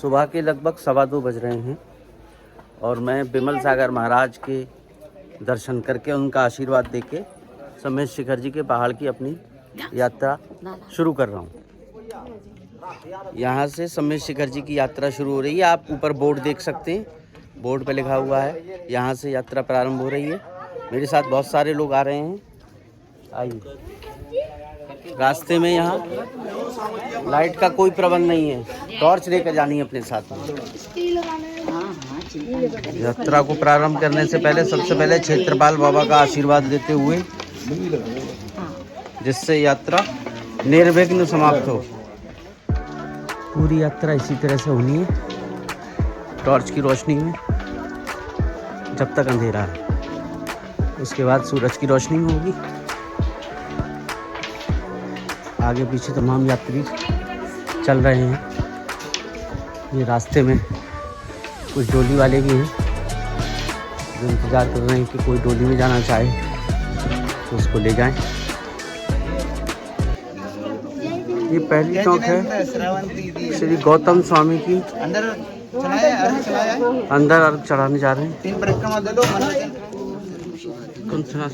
सुबह के लगभग 2:15 बज रहे हैं और मैं बिमल सागर महाराज के दर्शन करके उनका आशीर्वाद देके समेत शिखर जी के पहाड़ की अपनी यात्रा शुरू कर रहा हूँ। यहाँ से समेत शिखर जी की यात्रा शुरू हो रही है। आप ऊपर बोर्ड देख सकते हैं, बोर्ड पे लिखा हुआ है यहाँ से यात्रा प्रारंभ हो रही है। मेरे साथ बहुत सारे लोग आ रहे हैं। आइए, रास्ते में यहाँ लाइट का कोई प्रबंध नहीं है, टॉर्च लेकर जानी है अपने साथ में। यात्रा को प्रारंभ करने से पहले सबसे पहले क्षेत्रपाल बाबा का आशीर्वाद लेते हुए, जिससे यात्रा निर्विघ्न समाप्त हो। पूरी यात्रा इसी तरह से होनी है, टॉर्च की रोशनी में, जब तक अंधेरा है। उसके बाद सूरज की रोशनी में होगी। आगे पीछे तमाम यात्री चल रहे हैं। ये रास्ते में कुछ डोली वाले भी हैं जो इंतज़ार कर रहे हैं कि कोई डोली में जाना चाहे तो उसको ले जाएं। ये पहली चौक है श्री गौतम स्वामी की। अंदर अर्घ चढ़ाने जा रहे हैं। कुंथनाथ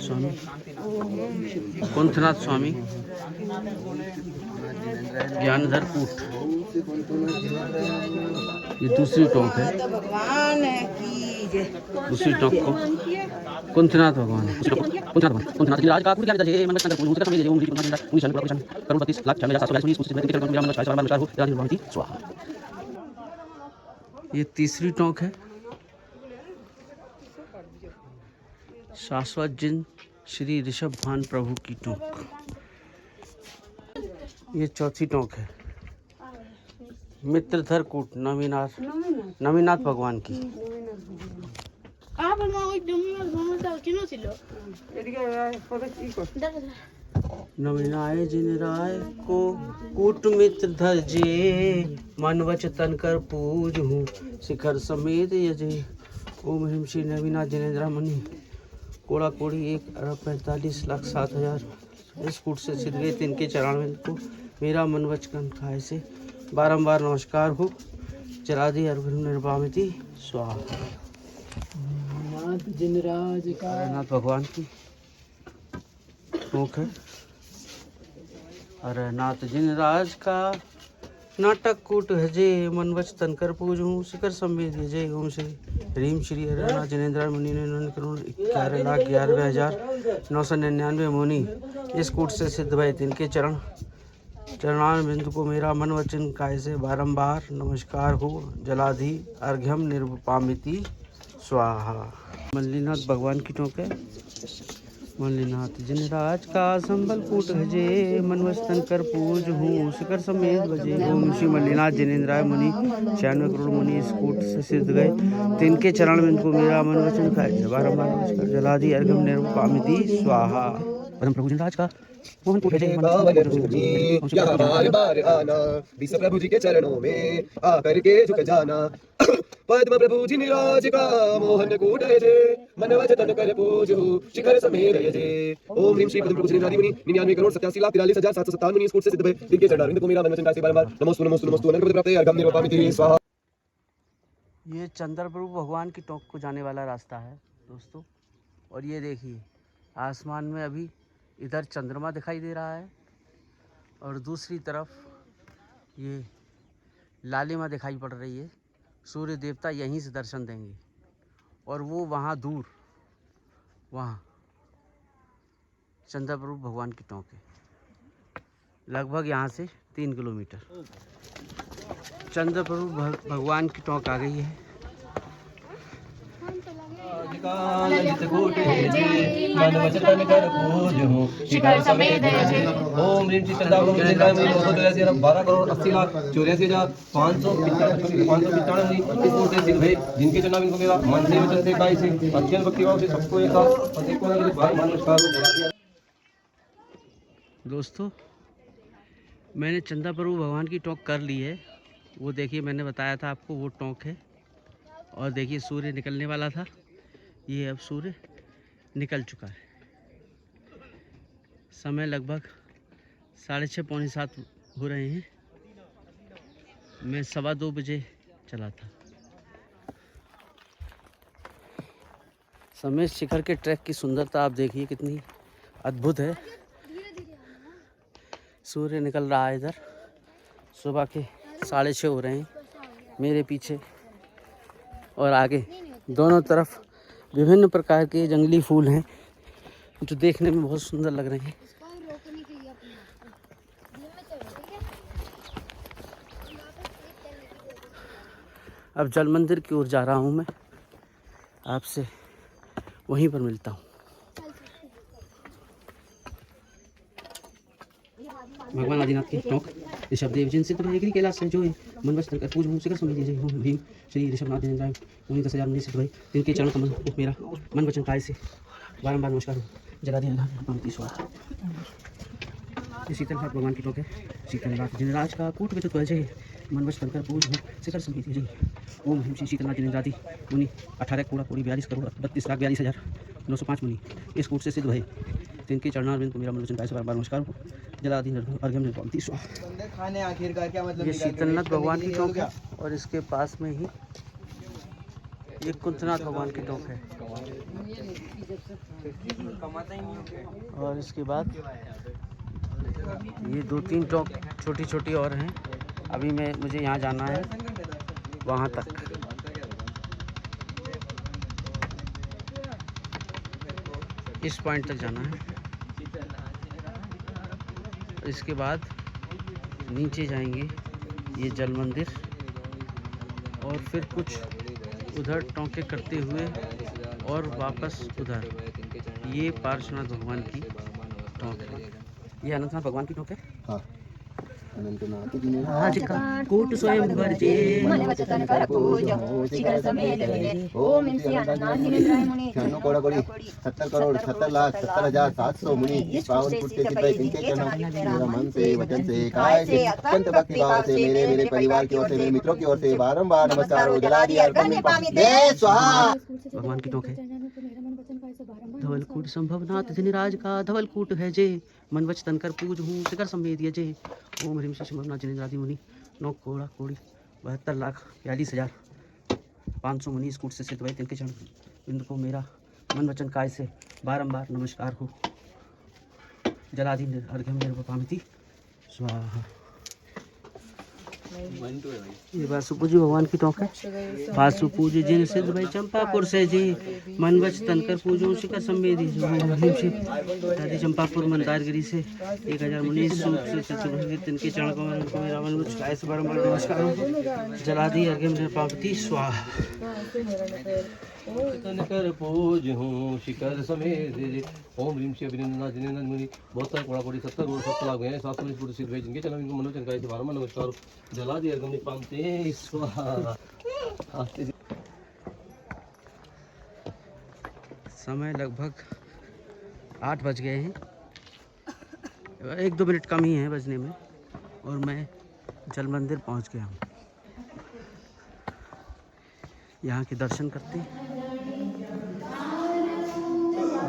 स्वामी ज्ञानधर कूट। ये दूसरी टोंक है। दूसरी टोंक को कुंथनाथ भगवान ये तीसरी टोंक है। शाश्वत जिन श्री ऋषभ भान प्रभु की टोंक। ये चौथी टोंक है। मित्रधर कूट नवीनाथ भगवान की। नवीनाय जिन राय को कूट मित्र धर जे, मन वच तन कर पूज हूँ शिखर समेत यजे। ओम ह्रीम श्री नवीनाथ जिनेन्द्र मुनि कोड़ा कोड़ी 1,45,07,000 इस कूट से सिद्ध गए। तिनके चरण को मेरा मन वचन खाए से बारंबार नमस्कार हो। जलादि अर्घ निर्वामिति स्वाहा। नाथ जिनराज का नाथ भगवान की टोंक है। अरे नाथ जिनराज का नाटक कूट है जे, मन वच तन कर पूजूं शिखर समेत जय। ओम श्री ह्रीम श्री हरिनाथ जिनेन्द्र मुनि ने 11,11,999 मुनि इस कूट से सिद्ध भय। तिनके चरणान बिंदु को मेरा मन वचन काय से बारंबार नमस्कार हो। जलाधि अर्घ्यम निर्वामिति स्वाहा। मल्लीनाथ भगवान की टोंक है। मल्लीनाथ जिनराज का संबल कूट हजे, मन वचन कर पूज हूँ शिखर समेत बजे। ओम श्री मल्लीनाथ जिनेन्द्राय मुनि 96 करोड़ मुनि इस कूट से सिद्ध गए। तिनके चरण बिंद को मेरा मन वचन खाए बारंबार नमस्कार। जलादि अर्घ्यम निर्वामिति स्वाहा। परम प्रभु जिनराज का मोहन कूट हजे, बार बार आना विश्व प्रभु जी के चरणों में आकर के झुक जाना। पद्म प्रभु जी निराज का मोहन कूट है जे, मन वच तन कर पूजहु शिखर समेत यजे। ओम ह्रीम श्री पद्म प्रभु जी निराज मुनि 99,87,43,757 मुनि इस कूट से सिद्ध भय। तिनके चरणारविंद को मेरा मन वचन खाए से बारंबार नमोस्तु नमोस्तु नमोस्तु अनंत प्राप्त अर्घ्यम निर्वामिति स्वाहा। ये चंद्र प्रभु भगवान की टोंक को जाने वाला रास्ता है दोस्तों। और ये देखिए आसमान में अभी इधर चंद्रमा दिखाई दे रहा है और दूसरी तरफ ये लालिमा दिखाई पड़ रही है। सूर्य देवता यहीं से दर्शन देंगे और वो वहाँ दूर, वहाँ चंद्र प्रभु भगवान की टोंक है। लगभग यहाँ से 3 किलोमीटर। चंद्र प्रभु भगवान की टोंक आ गई है। ओम ह्रीम श्री चंदा प्रभु जिनराय मुनि 12,80,84,595 इस कूट से सिद्ध भय। जिनके चरणारविंद को मेरा मन से वचन से काय से अत्यंत भक्तिभाव से सबको एक साथ नमस्कार। दोस्तों मैंने चंदा प्रभु भगवान की टोंक कर ली है। वो देखिए मैंने बताया था आपको, वो टोंक है। और देखिए सूर्य निकलने वाला था, ये अब सूर्य निकल चुका है। समय लगभग 6:30 पौने 7 हो रहे हैं। मैं 2:15 बजे चला था। समेत शिखर के ट्रैक की सुंदरता आप देखिए कितनी अद्भुत है। सूर्य निकल रहा है इधर, सुबह के 6:30 हो रहे हैं मेरे पीछे, और आगे दोनों तरफ विभिन्न प्रकार के जंगली फूल हैं जो देखने में बहुत सुंदर लग रहे हैं। अब जल मंदिर की ओर जा रहा हूँ मैं, आपसे वहीं पर मिलता हूँ। भगवान आदिनाथ के टोंक ऋषभदेव जिनसे तो एग्री कैलाश से जो है मन वचन कर पूज शिखर समिति जय ओम भीम श्री ऋषभनाथ जय उन्हीं 10,000 मुनि सिद्ध भाई जिनके चरण कमल को मेरा मन वचन काय से बारंबार नमस्कार हो। जला दिया पंक्ति स्वाहा। शीतलनाथ भगवान की टोक है। शीतलनाथ जिनराज का कूट विद्युत जय मन वचन कर पूज शिखर समिति जय ओम भीम श्री शीतलनाथ जिनरादि मुनि 18 कूड़ा कोड़ी 42 करोड़ 32,42,905 मुनि इस कूट से सिद्ध भाई जिनके चरणारविंद को मेरा मन वचन काय से बारंबार नमस्कार हो। जलादि अर्घ्यम निर्पंक्ति स्वाहा। खाने आखिरकार क्या मतलब? ये शीतलनाथ भगवान की टोक है और इसके पास में ही एक कुंतनाथ भगवान की टोक है, और इसके बाद ये 2-3 टोक छोटी छोटी और हैं। अभी मुझे यहाँ जाना है, वहाँ तक। इस पॉइंट तक जाना है, इसके बाद नीचे जाएंगे ये जल मंदिर, और फिर कुछ उधर टोंके करते हुए और वापस उधर। ये पार्श्वनाथ भगवान की टोंक है। ये अनंतनाथ भगवान की टोंक है। हाँ, अनंतनाथ आज का कूट स्वयं भरजे मन वचन कर पूजो शिखर समेत ओम श्री अनंतनाथ जिनेन्द्राय मुनि 96 करोड़ 70,70,70,700 मुनि इस पावन कूट से सिद्ध भाई जिनके चरणों मेरा मन से वचन से काय से अत्यंत भक्ति भाव से मेरे परिवार की ओर से मेरे मित्रों की ओर से बारंबार नमस्कार हो। जला दिया जय स्वाहा। भगवान की टोंक है। धवलकूट संभवनाथ जिनराज का धवलकूट है जे मन वचन कर पूज हूँ शिखर समेत जय ओम ह्रीम श्री संभवनाथ जिनेन्द्रादि मुनि 9 करोड़ कोड़ी 72,42,500 मुनि इस कूट से सिद्ध भाई तिनके चरण बिंदु को मेरा मन वचन काय से बारंबार नमस्कार हो। जलादि अर्घ्यम निर्वपामिति स्वाहा। ये वासुपूज्य भगवान की टोंक है। वासुपूज्य जिन सिद्ध भाई चंपापुर से जी मन वचन कर पूजो शिखर संवेदी दादी चंपापुर मंदारगिरी से 1,000 मुनि तिनके चरण को मेरा मन वचन से बारंबार नमस्कार। जलादि अर्घ्यम निर्वपामिति स्वाहा। कर पूज हूँ शिखर समेत ओम ह्रीम श्री अभिनंदनाथ जिनेन्द्र मुनि बहुत सारे कोड़ा कोड़ी 70 करोड़ 70 लाख हैं 700 फुट सिद्ध भाई जिनके चरण इनको मनोचन काय से बारंबार नमस्कार। जला दिया अर्घ्यम निर्वपामिति स्वाहा। समय लगभग 8 बज गए हैं, 1-2 मिनट कम ही है बजने में, और मैं जल मंदिर पहुंच गया हूँ। यहाँ के दर्शन करते हैं,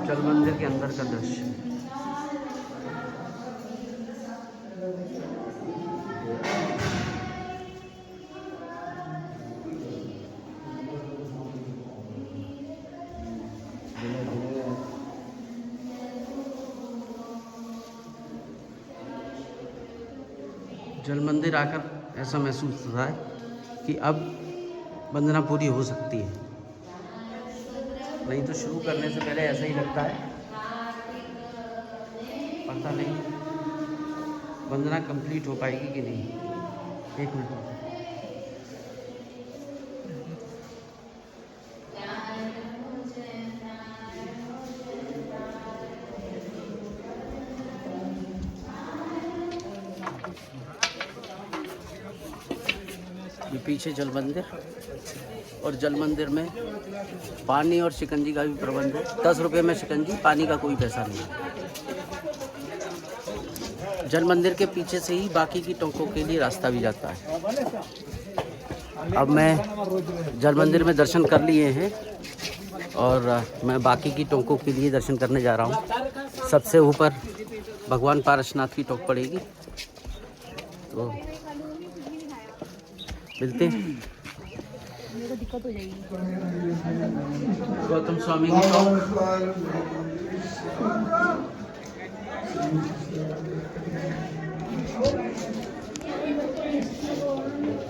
जल मंदिर के अंदर का दृश्य। जल मंदिर आकर ऐसा महसूस होता है कि अब वंदना पूरी हो सकती है, नहीं तो शुरू करने से पहले ऐसा ही लगता है, पता नहीं वंदना कंप्लीट हो पाएगी कि नहीं। 1 मिनट। ये पीछे जल मंदिर, और जल मंदिर में पानी और शिकंजी का भी प्रबंध है। 10 रुपये में शिकंजी, पानी का कोई पैसा नहीं है। जल मंदिर के पीछे से ही बाकी की टोंकों के लिए रास्ता भी जाता है। अब मैं जल मंदिर में दर्शन कर लिए हैं और मैं बाकी की टोंकों के लिए दर्शन करने जा रहा हूँ। सबसे ऊपर भगवान पारसनाथ की टोक पड़ेगी, तो मिलते हैं। मेरे को दिक्कत हो जाएगी। गौतम स्वामी की टॉक।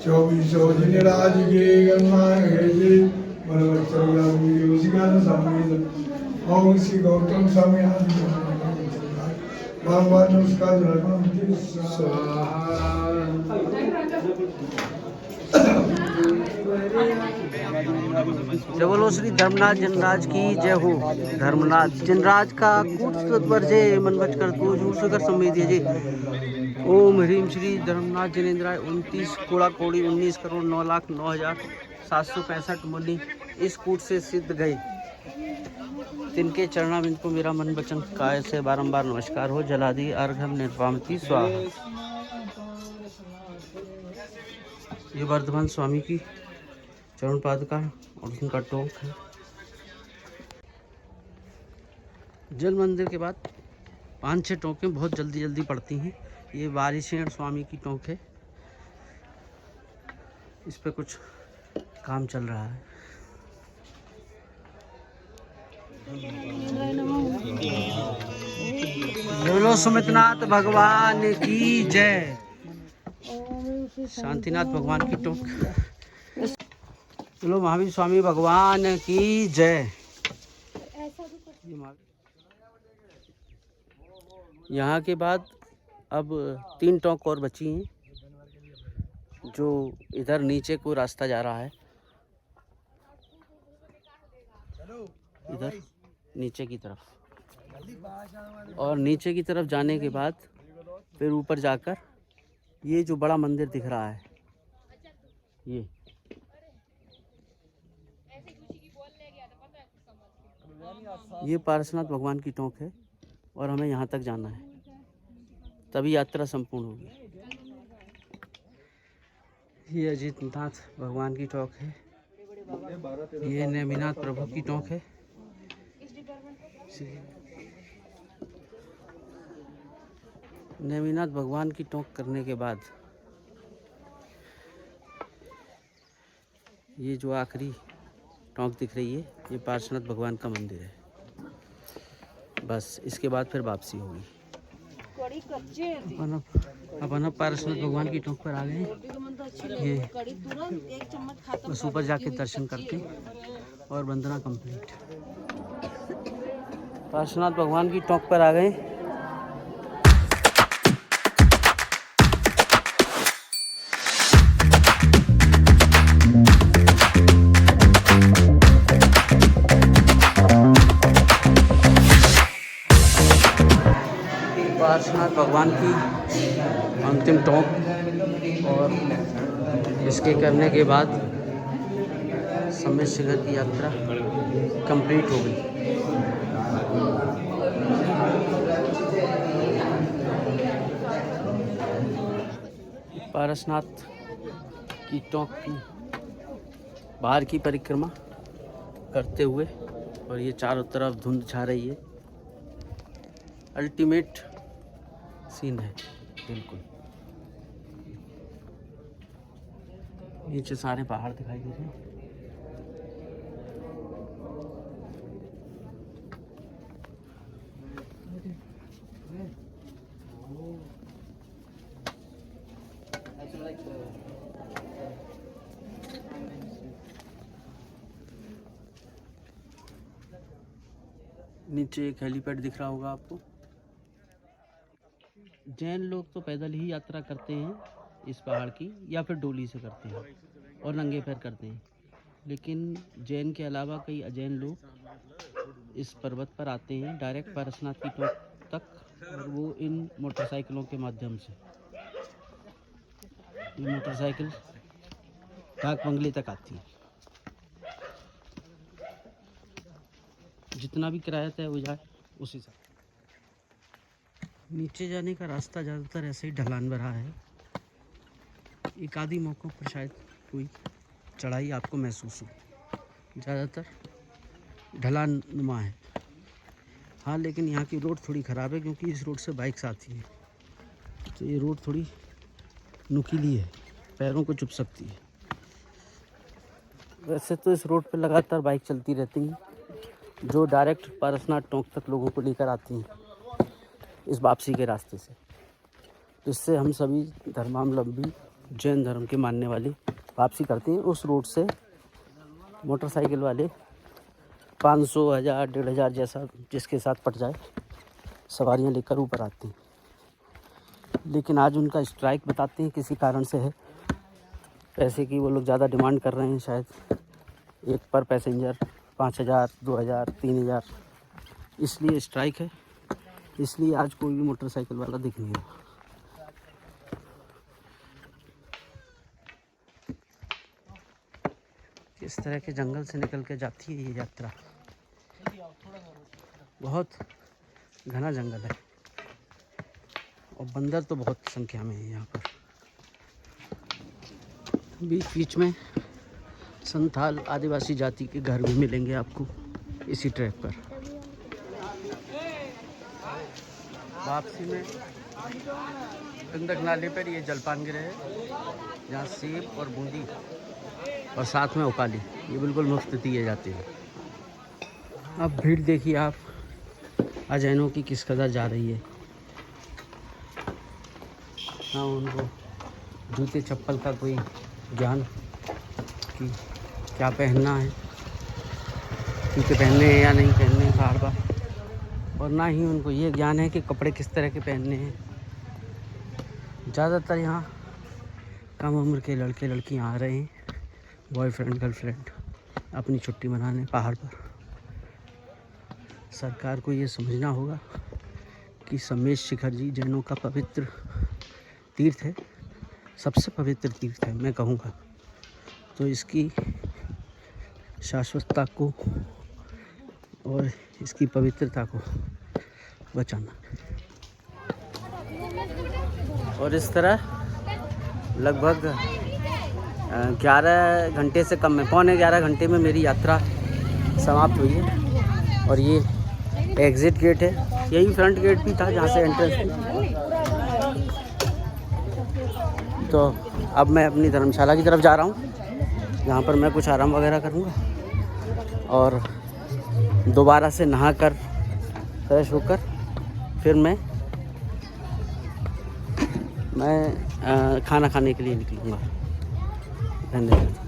चौबीसों दिन राज के गंगा जी ओम श्री गौतम स्वामी भगवान उसका जय बोलो श्री धर्मनाथ जिनराज की जय हो। धर्मनाथ जिनराज का कूट वर्जे मन बच कर तू झूठ कर समेत जी। ओम ह्रीम श्री धर्मनाथ जिनेन्द्राय 29 कोड़ा कोड़ी 19 करोड़ 9,09,765 मुनि इस कूट से सिद्ध गए। तिनके चरणाविंद को मेरा मन वचन काय से बारंबार नमस्कार हो। जलादि अर्घम निर्वामति स्वाहा। ये वर्धमान स्वामी की चरण पादुका और उनका टोंक है। जल मंदिर के बाद 5-6 टोंकें बहुत जल्दी जल्दी पड़ती हैं। ये वारिसेण स्वामी की टोंक है। इस पे कुछ काम चल रहा है। बोलो सुमितनाथ भगवान की जय। शांतिनाथ भगवान की टोंक। चलो महावीर स्वामी भगवान की जय। यहाँ के बाद अब 3 टोंक और बची हैं, जो इधर नीचे को रास्ता जा रहा है। इधर नीचे की तरफ, और नीचे की तरफ जाने के बाद फिर ऊपर जाकर ये जो बड़ा मंदिर दिख रहा है, ये पारसनाथ भगवान की टोंक है और हमें यहाँ तक जाना है, तभी यात्रा संपूर्ण होगी। ये अजितनाथ भगवान की टोंक है। ये नेमिनाथ प्रभु की टोंक है। नेमिनाथ भगवान की टोंक करने के बाद ये जो आखिरी टोंक दिख रही है, ये पार्श्वनाथ भगवान का मंदिर है। बस इसके बाद फिर वापसी होगी। अपन पार्श्वनाथ भगवान की टोंक पर आ गए। ये बस ऊपर जाके दर्शन करके और वंदना कंप्लीट। पार्श्वनाथ भगवान की टोंक पर आ गए। पार्श्वनाथ भगवान की अंतिम टोंक, और इसके करने के बाद समय शिखर की यात्रा कंप्लीट हो गई। पारसनाथ की टोंक की बाहर की परिक्रमा करते हुए, और ये चारों तरफ धुंध छा रही है। अल्टीमेट सीन है बिल्कुल। नीचे सारे पहाड़ दिखाई दे रहे हैं। नीचे एक हेलीपैड दिख रहा होगा आपको। जैन लोग तो पैदल ही यात्रा करते हैं इस पहाड़ की, या फिर डोली से करते हैं और नंगे पैर करते हैं। लेकिन जैन के अलावा कई अजैन लोग इस पर्वत पर आते हैं डायरेक्ट पारसनाथ की टोंक तक, और वो इन मोटरसाइकिलों के माध्यम से। ये मोटरसाइकिल डाक बंगले तक आती है। जितना भी किराया तय हो जाए उसी से। नीचे जाने का रास्ता ज़्यादातर ऐसे ही ढलान भरा है। एक आधी मौक़ों पर शायद कोई चढ़ाई आपको महसूस हो, ज़्यादातर ढलान नुमा है। हाँ, लेकिन यहाँ की रोड थोड़ी ख़राब है, क्योंकि इस रोड से बाइक्स आती हैं, तो ये रोड थोड़ी नुकीली है, पैरों को चुभ सकती है। वैसे तो इस रोड पे लगातार बाइक चलती रहती हैं जो डायरेक्ट पारसनाथ टोंक तक लोगों को लेकर आती हैं इस वापसी के रास्ते से, जिससे हम सभी धर्मावलंबी जैन धर्म के मानने वाले वापसी करते हैं। उस रोड से मोटरसाइकिल वाले 500, 1000, 1500 जैसा जिसके साथ पट जाए सवारियां लेकर ऊपर आते हैं। लेकिन आज उनका स्ट्राइक बताते हैं किसी कारण से है, पैसे की वो लोग ज़्यादा डिमांड कर रहे हैं, शायद एक पर पैसेंजर 5000, 2000, 3000, इसलिए स्ट्राइक है। इसलिए आज कोई भी मोटरसाइकिल वाला दिख नहीं रहा। इस तरह के जंगल से निकल के जाती है ये यात्रा। बहुत घना जंगल है और बंदर तो बहुत संख्या में है यहाँ पर। बीच बीच में संथाल आदिवासी जाति के घर भी मिलेंगे आपको इसी ट्रैक पर। वापसी में गंडक नाले पर ये जलपान गिरे है जहाँ सेब और बूंदी और साथ में उकाली ये बिल्कुल मुफ्त दिए जाते हैं। अब भीड़ देखिए आप अजैनों की किस कदर जा रही है। हाँ, उनको जूते चप्पल का कोई ज्ञान कि क्या पहनना है, जूते पहनने हैं या नहीं पहनने हैं बार बार, और ना ही उनको ये ज्ञान है कि कपड़े किस तरह के पहनने हैं। ज़्यादातर यहाँ कम उम्र के लड़के लड़कियाँ आ रहे हैं, बॉयफ्रेंड गर्लफ्रेंड अपनी छुट्टी मनाने पहाड़ पर। सरकार को ये समझना होगा कि समेश शिखर जी जैनों का पवित्र तीर्थ है, सबसे पवित्र तीर्थ है मैं कहूँगा, तो इसकी शाश्वतता को और इसकी पवित्रता को बचाना। और इस तरह लगभग 11 घंटे से कम में, 11:15 घंटे में मेरी यात्रा समाप्त हुई है। और ये एग्ज़िट गेट है, यही फ्रंट गेट भी था जहाँ से एंट्रेंस थी। तो अब मैं अपनी धर्मशाला की तरफ जा रहा हूँ जहाँ पर मैं कुछ आराम वगैरह करूँगा और दोबारा से नहाकर फ्रेश होकर फिर मैं खाना खाने के लिए निकलूँगा। धन्यवाद।